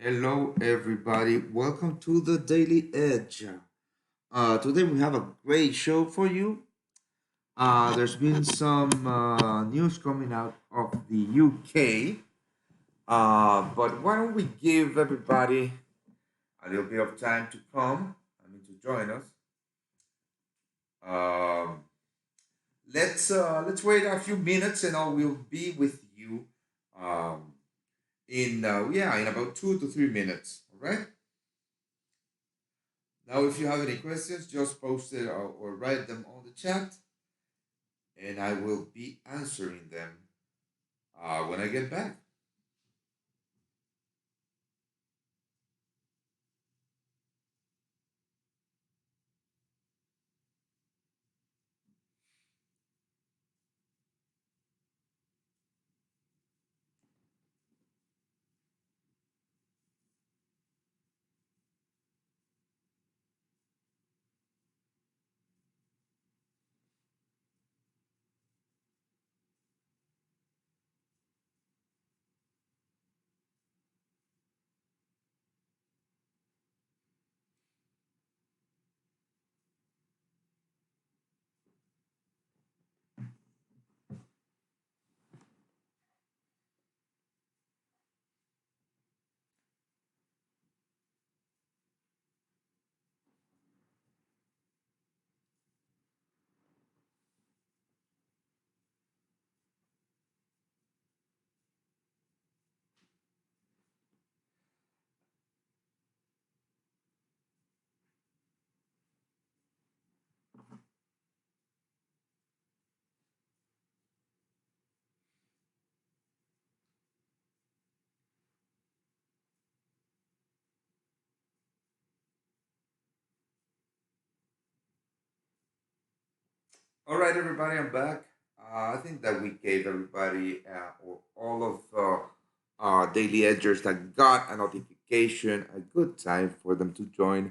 Hello, everybody. Welcome to the Daily Edge. Today we have a great show for you. There's been some news coming out of the UK, but why don't we give everybody a little bit of time to come? To join us. Um, let's wait a few minutes, and I will be with you. Um, in about 2 to 3 minutes. All right. Now, if you have any questions, just post it or write them on the chat, and I will be answering them when I get back. All right, everybody, I'm back. I think that we gave everybody or all of daily edgers that got a notification a good time for them to join.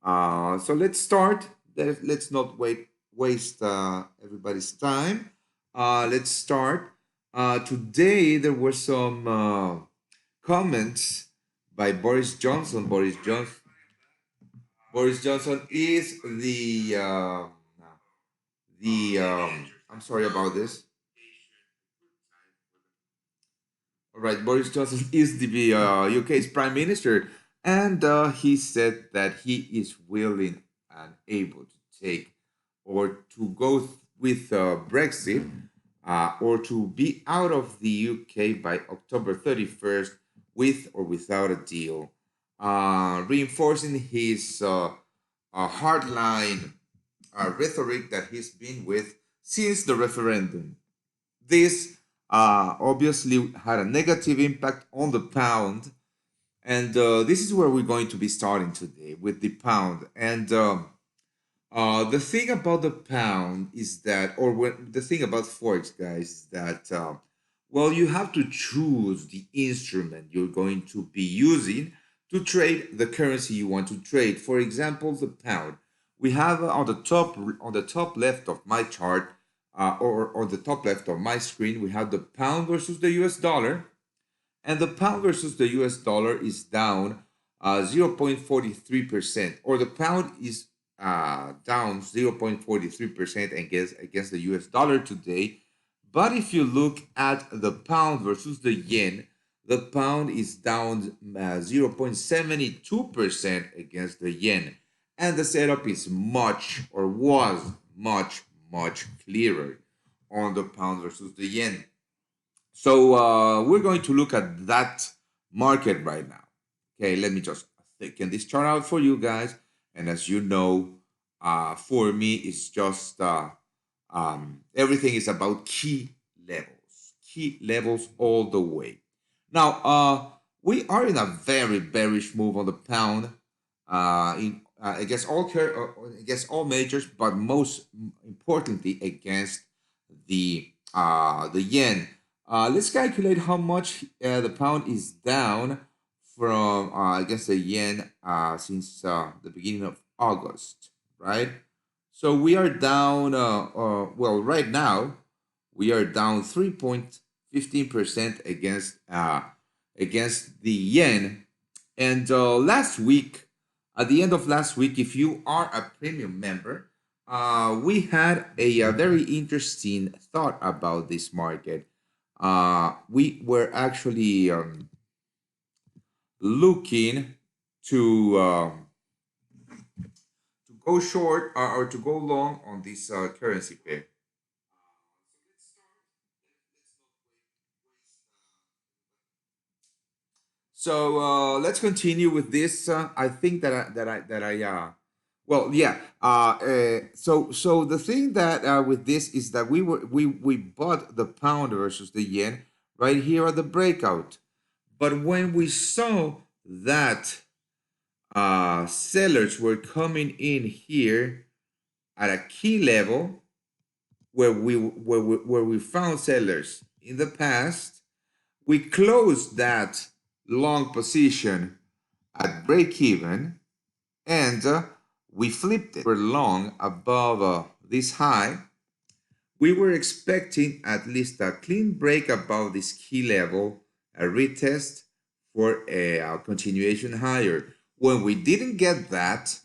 So let's start. Let's not waste everybody's time. Let's start. Today there were some comments by Boris Johnson. Boris Johnson is the I'm sorry about this. All right, Boris Johnson is the UK's prime minister, and he said that he is willing and able to take or to go with Brexit or to be out of the UK by October 31st with or without a deal, reinforcing his hardline rhetoric that he's been with since the referendum. This obviously had a negative impact on the pound, and this is where we're going to be starting today with the pound. And the thing about the pound is that, the thing about Forex, guys, is that, well, you have to choose the instrument you're going to be using to trade the currency you want to trade. For example, the pound. We have on the top left of my chart, or on the top left of my screen, we have the pound versus the US dollar, and the pound versus the US dollar is down 0.43%, or the pound is down 0.43% against the US dollar today. But if you look at the pound versus the yen, the pound is down 0.72% against the yen. And the setup is was much clearer on the pound versus the yen. So we're going to look at that market right now. Okay, let me just thicken this chart out for you guys. And as you know, for me, it's just everything is about key levels all the way. Now, we are in a very bearish move on the pound. Against all majors, but most importantly against the yen. Let's calculate how much the pound is down from against the yen since the beginning of August, right? So we are down. Well, right now we are down 3.15% against the yen, And last week, at the end of last week, if you are a premium member, we had a very interesting thought about this market. We were actually looking to go short or to go long on this currency pair. So let's continue with this. I think well, yeah. So the thing that with this is that we bought the pound versus the yen right here at the breakout, but when we saw that sellers were coming in here at a key level where we found sellers in the past, we closed that long position at break even, and we flipped it. We're long above this high. We were expecting at least a clean break above this key level, a retest for a continuation higher. When we didn't get that,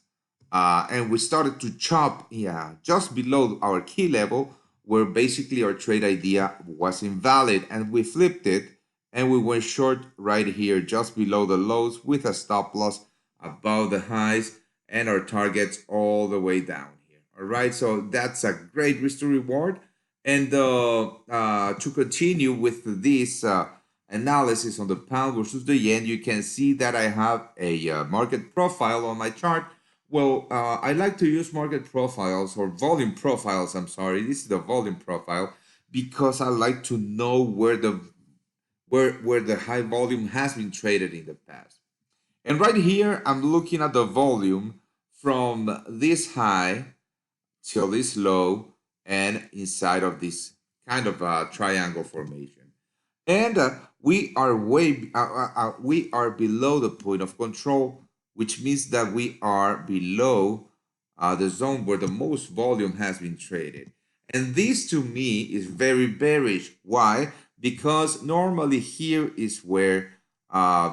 and we started to chop, yeah, just below our key level, where basically our trade idea was invalid, and we flipped it, and we went short right here, just below the lows, with a stop loss above the highs, and our targets all the way down here. All right, so that's a great risk to reward. And to continue with this analysis on the pound versus the yen, you can see that I have a market profile on my chart. Well, I like to use market profiles or volume profiles. I'm sorry, this is the volume profile because I like to know where the high volume has been traded in the past. And right here, I'm looking at the volume from this high till this low and inside of this kind of triangle formation. And we are below the point of control, which means that we are below the zone where the most volume has been traded. And this to me is very bearish. Why? Because normally here is where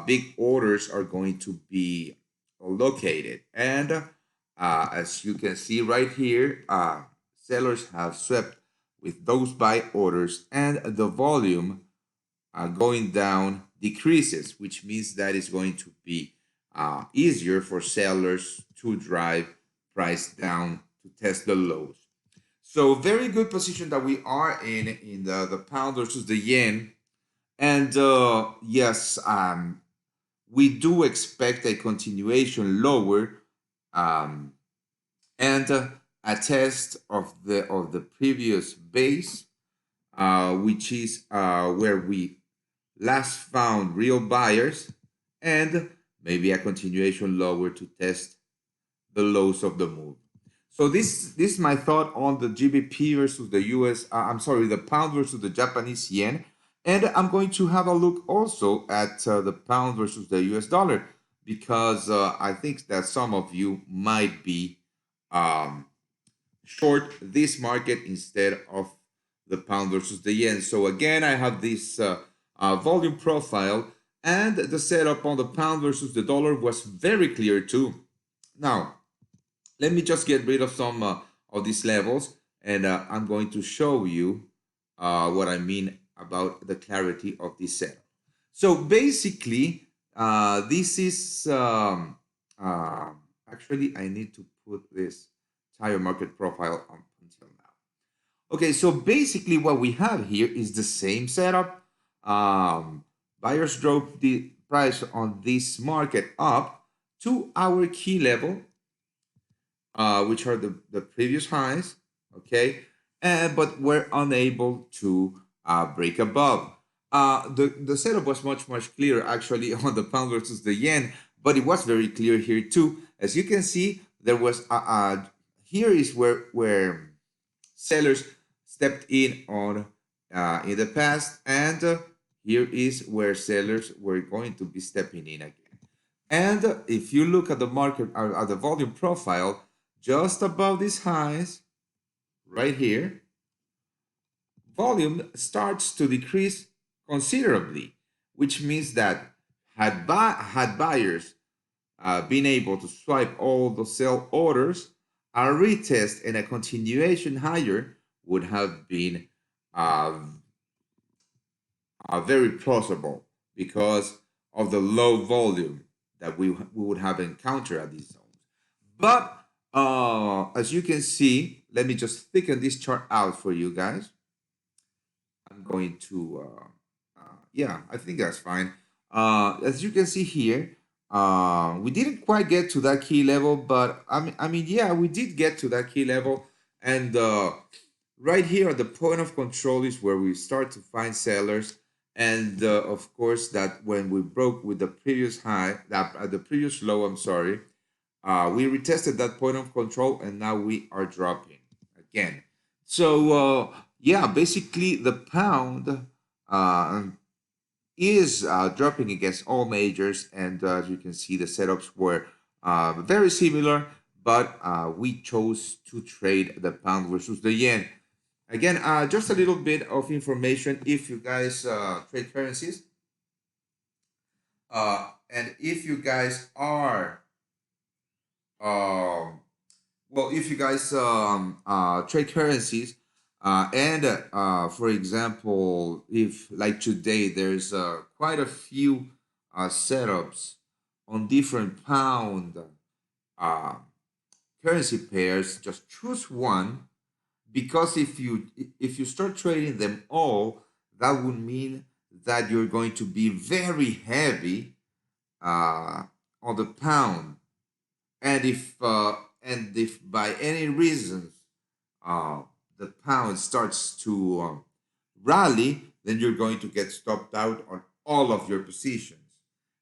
big orders are going to be located. And as you can see right here, sellers have swept with those buy orders, and the volume going down decreases, which means that it's going to be easier for sellers to drive price down to test the lows. So very good position that we are in the pound versus the yen. And yes, we do expect a continuation lower, um, and a test of the previous base, which is where we last found real buyers, and maybe a continuation lower to test the lows of the move. So this is my thought on the GBP versus the US. I'm sorry, the pound versus the Japanese yen, and I'm going to have a look also at the pound versus the US dollar because I think that some of you might be um, short this market instead of the pound versus the yen. So again, I have this volume profile, and the setup on the pound versus the dollar was very clear too. Now, let me just get rid of some of these levels, and I'm going to show you what I mean about the clarity of this setup. So basically, this is actually I need to put this entire market profile up until now. Okay, so basically what we have here is the same setup. Buyers drove the price on this market up to our key level, which are the previous highs, okay? But we're unable to break above. The setup was much clearer actually on the pound versus the yen, but it was very clear here too. As you can see, there was here is where sellers stepped in on in the past, and here is where sellers were going to be stepping in again. And if you look at the market at the volume profile, just above these highs right here, volume starts to decrease considerably, which means that had buyers been able to swipe all the sell orders, a retest and a continuation higher would have been uh, very plausible because of the low volume that we would have encountered at these zones. But as you can see, let me just thicken this chart out for you guys. I'm going to, yeah, I think that's fine. As you can see here, we didn't quite get to that key level, but I mean, yeah, we did get to that key level. And right here at the point of control is where we start to find sellers. And of course, that when we broke with the previous high, the previous low, I'm sorry, we retested that point of control, and now we are dropping again. So yeah, basically the pound is dropping against all majors, and as you can see, the setups were very similar, but we chose to trade the pound versus the yen. Again, just a little bit of information if you guys trade currencies, and if you guys are well, if you guys trade currencies, and for example, if like today there's quite a few setups on different pound uh, currency pairs, just choose one, because if you start trading them all, that would mean that you're going to be very heavy on the pound, and if by any reason uh, the pound starts to rally, then you're going to get stopped out on all of your positions.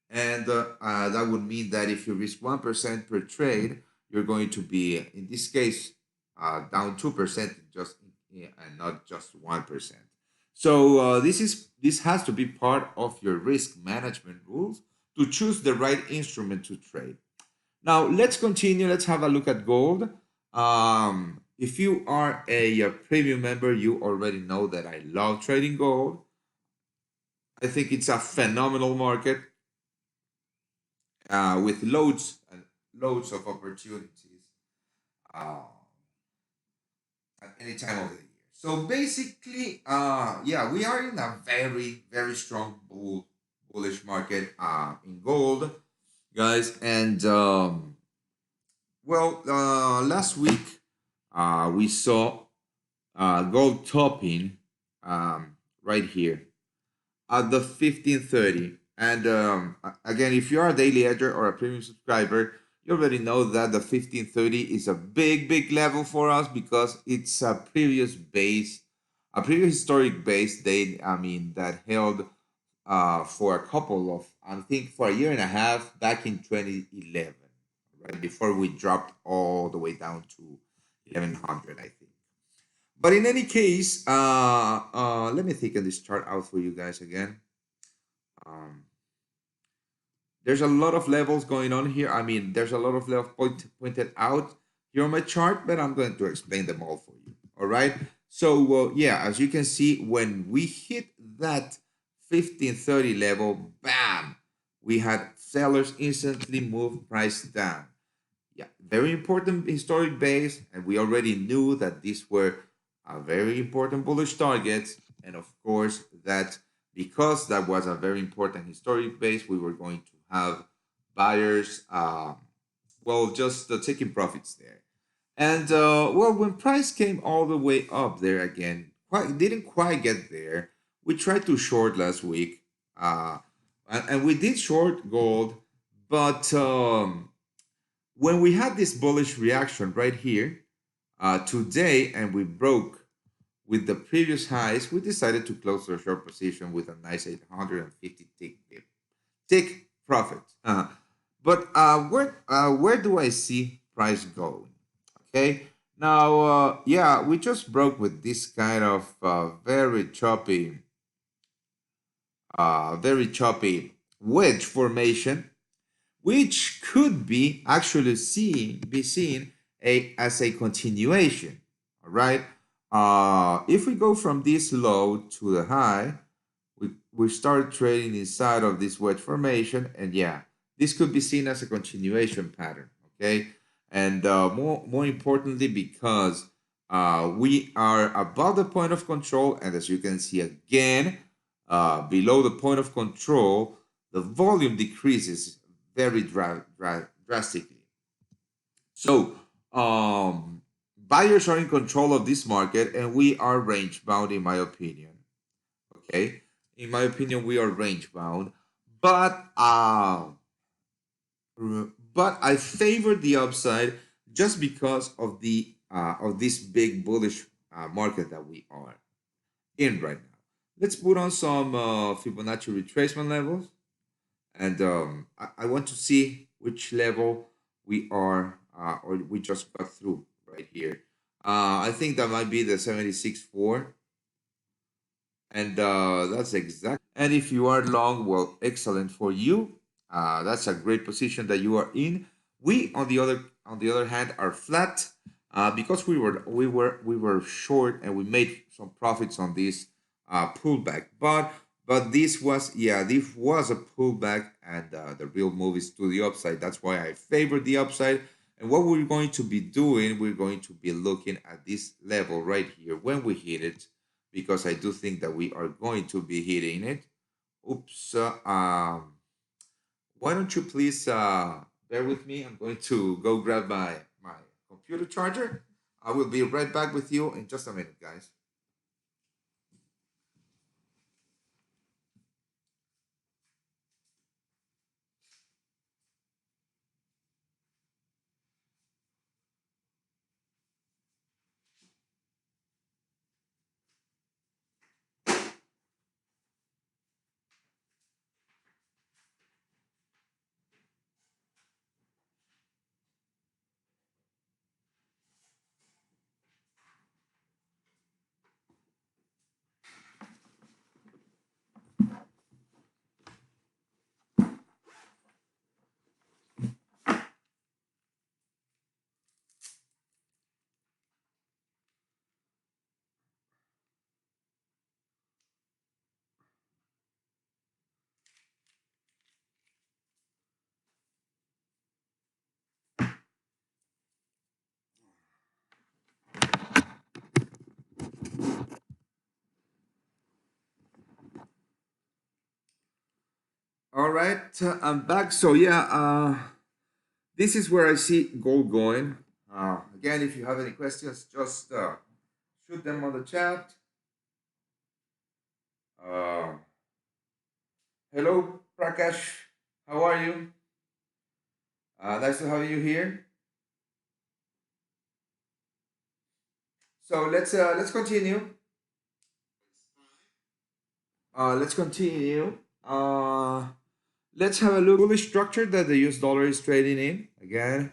And that would mean that if you risk 1% per trade, you're going to be, in this case, down 2%, just and not just 1%. So this has to be part of your risk management rules to choose the right instrument to trade. Now let's continue. Let's have a look at gold. If you are a premium member, you already know that I love trading gold. I think it's a phenomenal market with loads and loads of opportunities uh, at any time of the year. So basically, yeah, we are in a very, very strong bullish market in gold, guys. And well, last week we saw gold topping right here at the 1530. And again, if you are a daily edger or a premium subscriber, you already know that the 1530 is a big, big level for us because it's a previous base, a previous historic base date, I mean, that held for a couple of, I think, for a year and a half back in 2011, right before we dropped all the way down to 1100, I think. But in any case, let me thicken this chart out for you guys again. Um, there's a lot of levels going on here. I mean, there's a lot of levels pointed out here on my chart, but I'm going to explain them all for you. All right. So yeah, as you can see, when we hit that 1530 level, bam, we had sellers instantly move price down. Yeah, very important historic base, and we already knew that these were very important bullish targets, and of course that because that was a very important historic base, we were going to have buyers, well, just taking profits there. And well, when price came all the way up there again, didn't quite get there. We tried to short last week, and we did short gold, but when we had this bullish reaction right here today, and we broke with the previous highs, we decided to close our short position with a nice 850 tick profit. But where do I see price going? Okay, now yeah, we just broke with this kind of very choppy wedge formation, which could be actually be seen as a continuation. All right. If we go from this low to the high, we start trading inside of this wedge formation, and yeah, this could be seen as a continuation pattern, okay? And more importantly, because we are above the point of control, and as you can see again, below the point of control, the volume decreases very drastically. So buyers are in control of this market, and we are range bound, in my opinion. Okay, in my opinion, we are range bound, but I favor the upside just because of this big bullish market that we are in right now. Let's put on some Fibonacci retracement levels, and I want to see which level we are or we just got through right here. I think that might be the 76.4, and that's exact. And if you are long, well, excellent for you. That's a great position that you are in. We, on the other hand, are flat because we were short, and we made some profits on this pullback. But this was a pullback, and the real move is to the upside. That's why I favor the upside. And what we're going to be doing, we're going to be looking at this level right here when we hit it, because I do think that we are going to be hitting it. Oops. Why don't you please bear with me? I'm going to go grab my computer charger. I will be right back with you in just a minute, guys. All right, I'm back. So yeah, this is where I see gold going. Again, if you have any questions, just shoot them on the chat. Uh, Hello, Prakash. How are you? Nice to have you here. So let's continue. Let's continue. Let's have a look. Bullish structure that the US dollar is trading in. Again,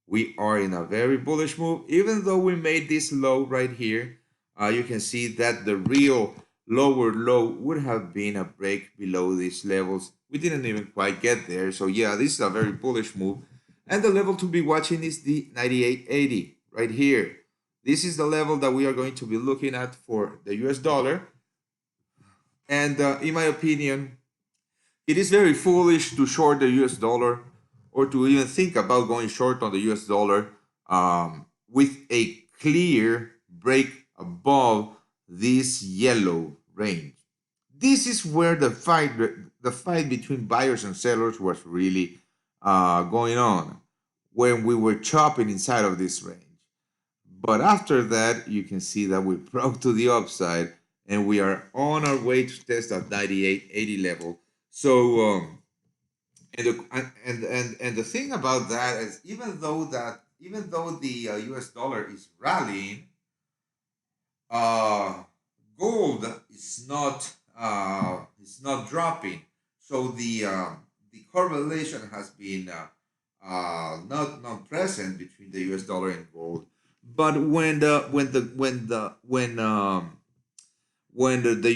we are in a very bullish move. Even though we made this low right here, you can see that the real lower low would have been a break below these levels. We didn't even quite get there. So yeah, this is a very bullish move. And the level to be watching is the 98.80 right here. This is the level that we are going to be looking at for the US dollar. And in my opinion, it is very foolish to short the US dollar, or to even think about going short on the US dollar with a clear break above this yellow range. This is where the fight between buyers and sellers was really going on, when we were chopping inside of this range. But after that, you can see that we broke to the upside, and we are on our way to test that 98.80 level. So and the thing about that is, even though the US dollar is rallying, uh, gold is not dropping. So the correlation has been not present between the US dollar and gold. But when the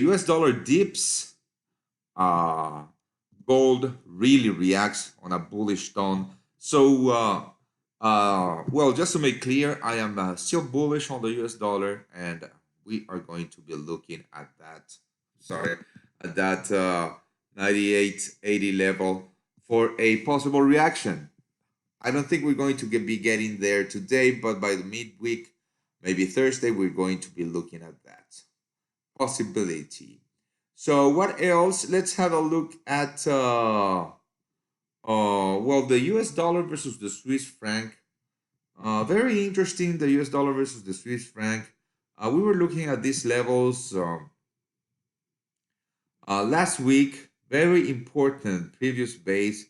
US dollar dips, uh, gold really reacts on a bullish tone. So, well, just to make clear, I am still bullish on the US dollar, and we are going to be looking at that. Sorry, at that 98.80 level for a possible reaction. I don't think we're going to be getting there today, but by the midweek, maybe Thursday, we're going to be looking at that possibility. So what else? Let's have a look at well, the US dollar versus the Swiss franc. Very interesting, the US dollar versus the Swiss franc. We were looking at these levels last week. Very important previous base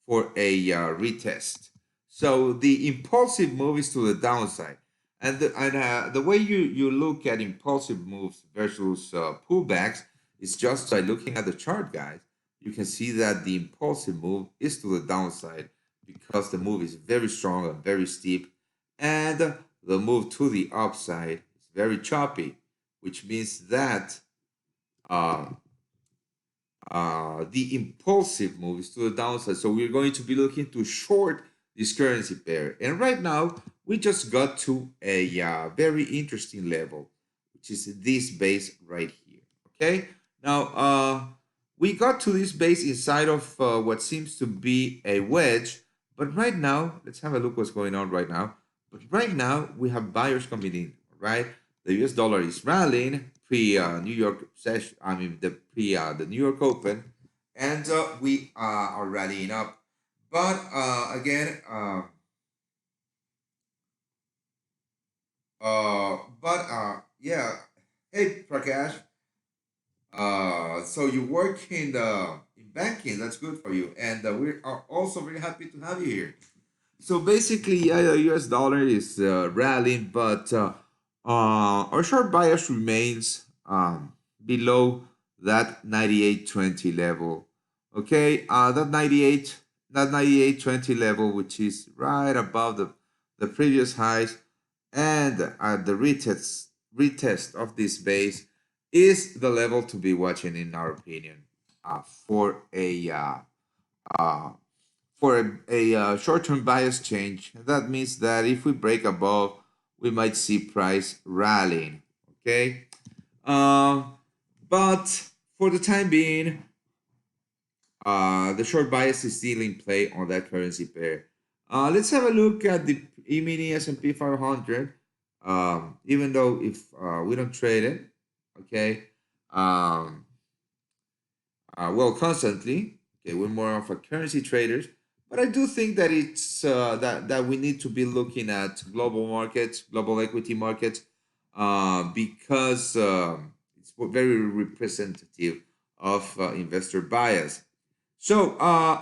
for a retest. So the impulsive move is to the downside. And the way you look at impulsive moves versus pullbacks is just by looking at the chart, guys. You can see that the impulsive move is to the downside because the move is very strong and very steep, and the move to the upside is very choppy, which means that uh, the impulsive move is to the downside. So we're going to be looking to short this currency pair. And right now, we just got to a very interesting level, which is this base right here. Okay. Now, we got to this base inside of what seems to be a wedge. But right now, let's have a look what's going on right now. But right now, we have buyers coming in, right? The US dollar is rallying pre New York session. I mean the pre the New York Open, and we are rallying up. But again, yeah. Hey Prakash, so you work in banking. That's good for you, and we are also very happy to have you here. So basically, yeah, the US dollar is rallying, but our short bias remains below that 98.20 level. Okay, that 98.20 level, which is right above the previous highs, and the retest of this base is the level to be watching, in our opinion, for a uh, short-term bias change. That means that if we break above, we might see price rallying. Okay, but for the time being, the short bias is still in play on that currency pair. Let's have a look at the E-mini S&P 500. Even though if we don't trade it, okay, um, well, constantly. Okay, we're more of a currency traders, but I do think that it's that we need to be looking at global markets, global equity markets, because it's very representative of investor bias. So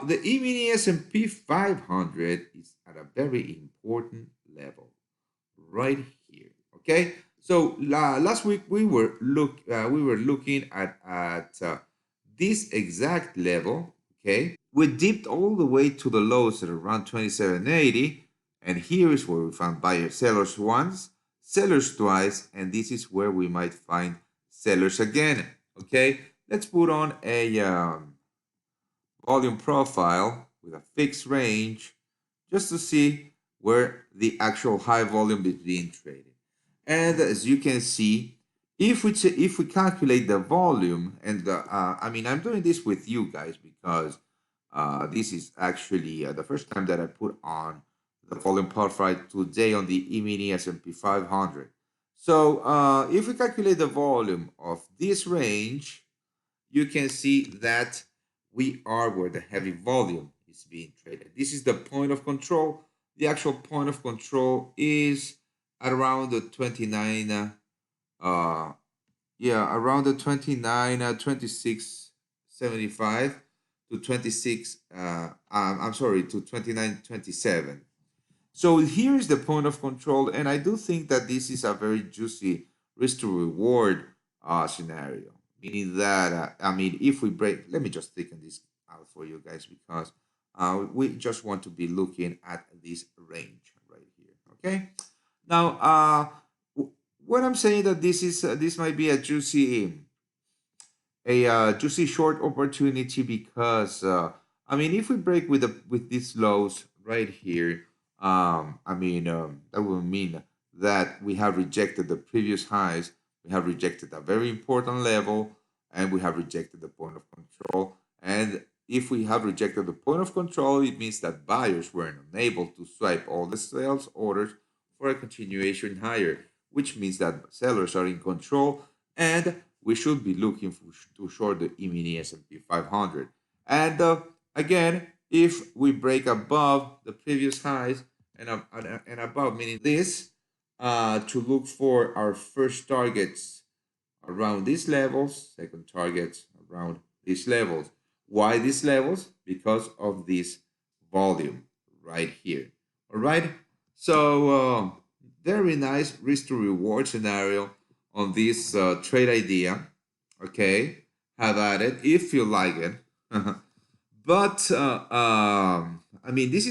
the E-mini S&P 500 is at a very important level right here. Okay, so last week we were looking at this exact level. Okay, we dipped all the way to the lows at around 27.80, and here is where we found buyers, sellers once, sellers twice, and this is where we might find sellers again. Okay, let's put on a volume profile with a fixed range just to see where the actual high volume is being traded. And as you can see, if we calculate the volume, and I mean, I'm doing this with you guys because this is actually the first time that I put on the volume profile today on the E-mini S&P 500. So if we calculate the volume of this range, you can see that we are where the heavy volume is being traded. This is the point of control. The actual point of control is at around the 29, around the 29, 26.75 to 26, I'm sorry, to 29.27. So here is the point of control, and I do think that this is a very juicy risk to reward scenario. Meaning that, I mean, if we break, let me just thicken this out for you guys because we just want to be looking at this range right here. Okay. Now, what I'm saying that this might be a juicy short opportunity because I mean, if we break with these lows right here, I mean, that will mean that we have rejected the previous highs. We have rejected a very important level, and we have rejected the point of control. And if we have rejected the point of control, it means that buyers were unable to swipe all the sales orders for a continuation higher, which means that sellers are in control, and we should be looking to short the E-mini S&P 500. And again, if we break above the previous highs and above, meaning this, to look for our first targets around these levels, second targets around these levels. Why these levels? Because of this volume right here. All right. So very nice risk to reward scenario on this trade idea. Okay, have at it if you like it. But I mean, this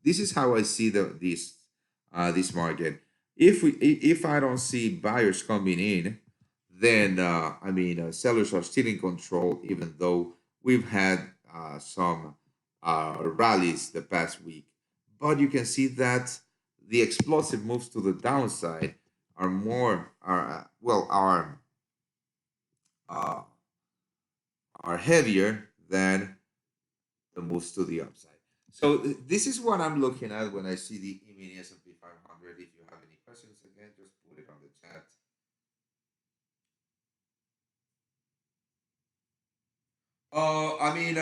is how I see this market. If I don't see buyers coming in, then I mean sellers are still in control, even though we've had some rallies the past week. But you can see that the explosive moves to the downside are more uh, are heavier than the moves to the upside. So this is what I'm looking at when I see the E-mini S&P 500. If you have any questions, again, just put it on the chat. I mean,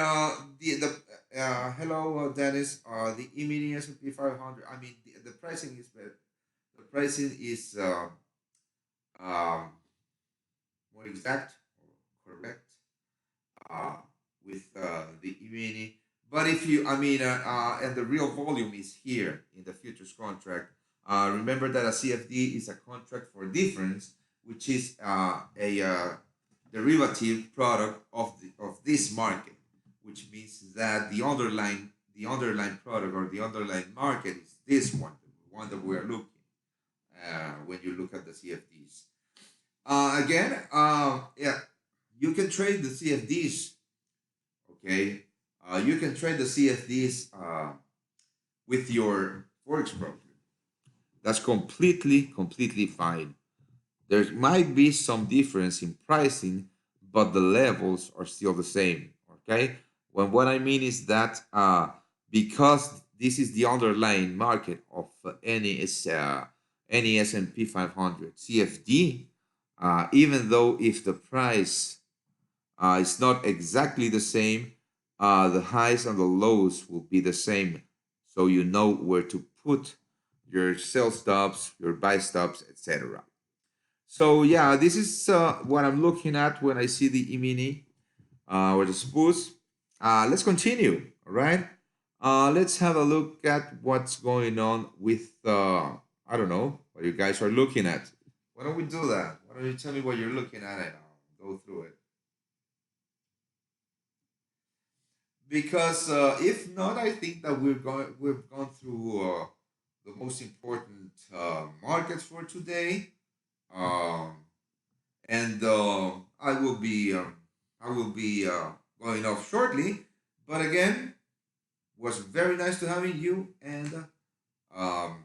hello, Dennis. The E-mini S&P 500. I mean, the pricing is better. The pricing is um, more exact or correct uh, with the E-mini. But if you, I mean, and the real volume is here in the futures contract. Remember that a CFD is a contract for difference, which is a derivative product of this market, which means that the underlying product or the underlying market is this one, the one that we are looking when you look at the CFDs. Again, yeah, you can trade the CFDs. Okay, you can trade the CFDs with your forex broker. That's completely fine. There might be some difference in pricing, but the levels are still the same. Okay. When what I mean is that because this is the underlying market of any S&P 500 CFD, even though if the price is not exactly the same, the highs and the lows will be the same, so you know where to put your sell stops, your buy stops, etc. So yeah, this is what I'm looking at when I see the E-mini or the SPUS. Let's continue, all right? Let's have a look at what's going on with, I don't know, what you guys are looking at. Why don't we do that? Why don't you tell me what you're looking at and I'll go through it? Because if not, I think that we've gone through the most important markets for today. Um, and I will be going off shortly. But again, was very nice to having you, and I'm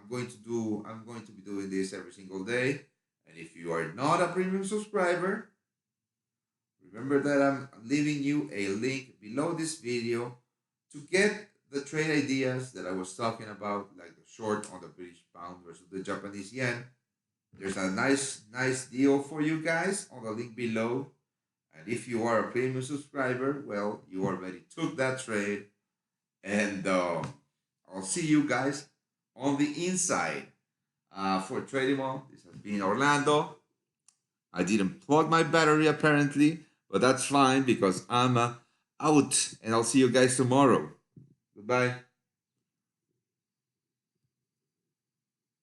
going to be doing this every single day. And if you are not a premium subscriber, remember that I'm leaving you a link below this video to get the trade ideas that I was talking about, like the short on the British pound versus the Japanese yen. There's a nice deal for you guys on the link below. And if you are a premium subscriber, well, you already took that trade. And I'll see you guys on the inside. For Tradimo, this has been Orlando. I didn't plug my battery apparently, but that's fine because I'm out. And I'll see you guys tomorrow. Goodbye.